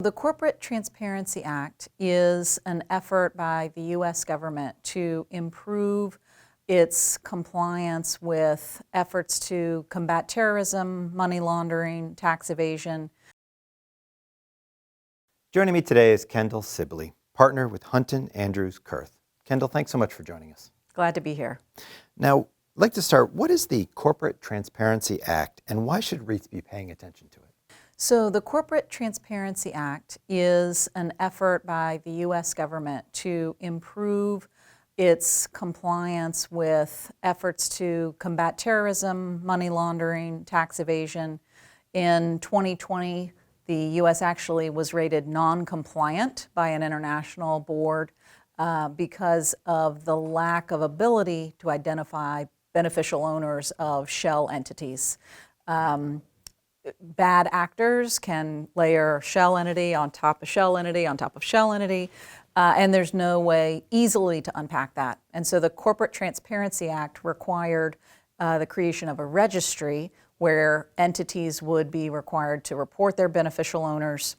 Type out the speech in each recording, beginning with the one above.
The Corporate Transparency Act is an effort by the U.S. government to improve its compliance with efforts to combat terrorism, money laundering, tax evasion. Joining me today is Kendal Sibley, partner with Hunton Andrews Kurth. Kendal, thanks so much for joining us. Glad to be here. Now, I'd like to start, what is the Corporate Transparency Act and why should REITs be paying attention to it? So the Corporate Transparency Act is an effort by the U.S. government to improve its compliance with efforts to combat terrorism, money laundering, tax evasion. In 2020, the U.S. actually was rated non-compliant by an international board because of the lack of ability to identify beneficial owners of shell entities. Bad actors can layer shell entity on top of shell entity on top of shell entity, and there's no way easily to unpack that. And so the Corporate Transparency Act required the creation of a registry where entities would be required to report their beneficial owners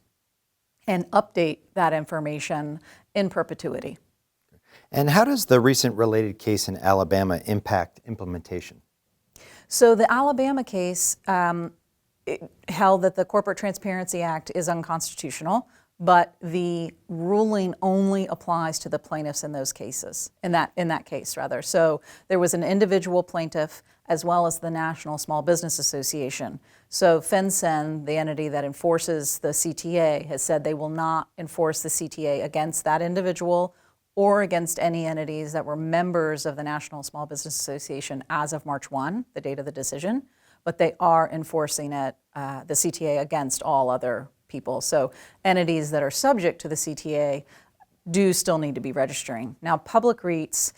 and update that information in perpetuity. And how does the recent related case in Alabama impact implementation? So the Alabama case it held that the Corporate Transparency Act is unconstitutional, but the ruling only applies to the plaintiffs in those cases, in that case rather. So there was an individual plaintiff as well as the National Small Business Association. So FinCEN, the entity that enforces the CTA, has said they will not enforce the CTA against that individual or against any entities that were members of the National Small Business Association as of March 1, the date of the decision. But they are enforcing it, the CTA, against all other people. So entities that are subject to the CTA do still need to be registering. Now, public REITs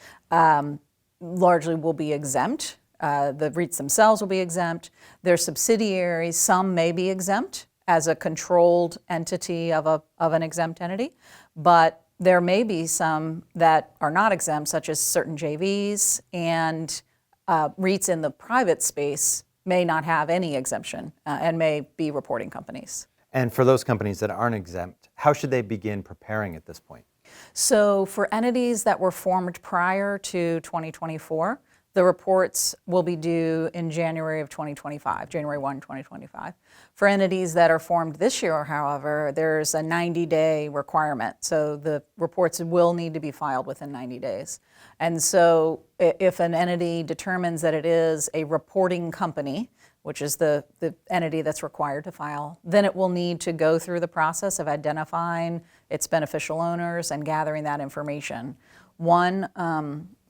largely will be exempt. The REITs themselves will be exempt. Their subsidiaries, some may be exempt as a controlled entity of an exempt entity, but there may be some that are not exempt, such as certain JVs, and REITs in the private space may not have any exemption and may be reporting companies. And for those companies that aren't exempt, how should they begin preparing at this point? So for entities that were formed prior to 2024, the reports will be due in January of 2025, January 1, 2025. For entities that are formed this year, however, there's a 90-day requirement. So the reports will need to be filed within 90 days. And so if an entity determines that it is a reporting company, which is the entity that's required to file, then it will need to go through the process of identifying its beneficial owners and gathering that information.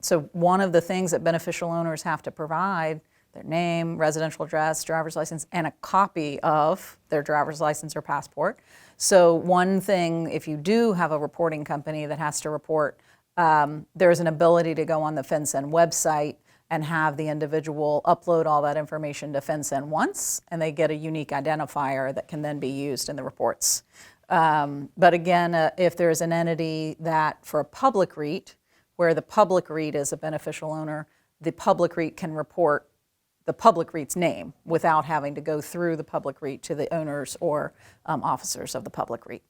So one of the things that beneficial owners have to provide, their name, residential address, driver's license, and a copy of their driver's license or passport. So one thing, if you do have a reporting company that has to report, there's an ability to go on the FinCEN website and have the individual upload all that information to FinCEN once, and they get a unique identifier that can then be used in the reports. But again, if there's an entity that, for a public REIT, where the public REIT is a beneficial owner, the public REIT can report the public REIT's name without having to go through the public REIT to the owners or officers of the public REIT.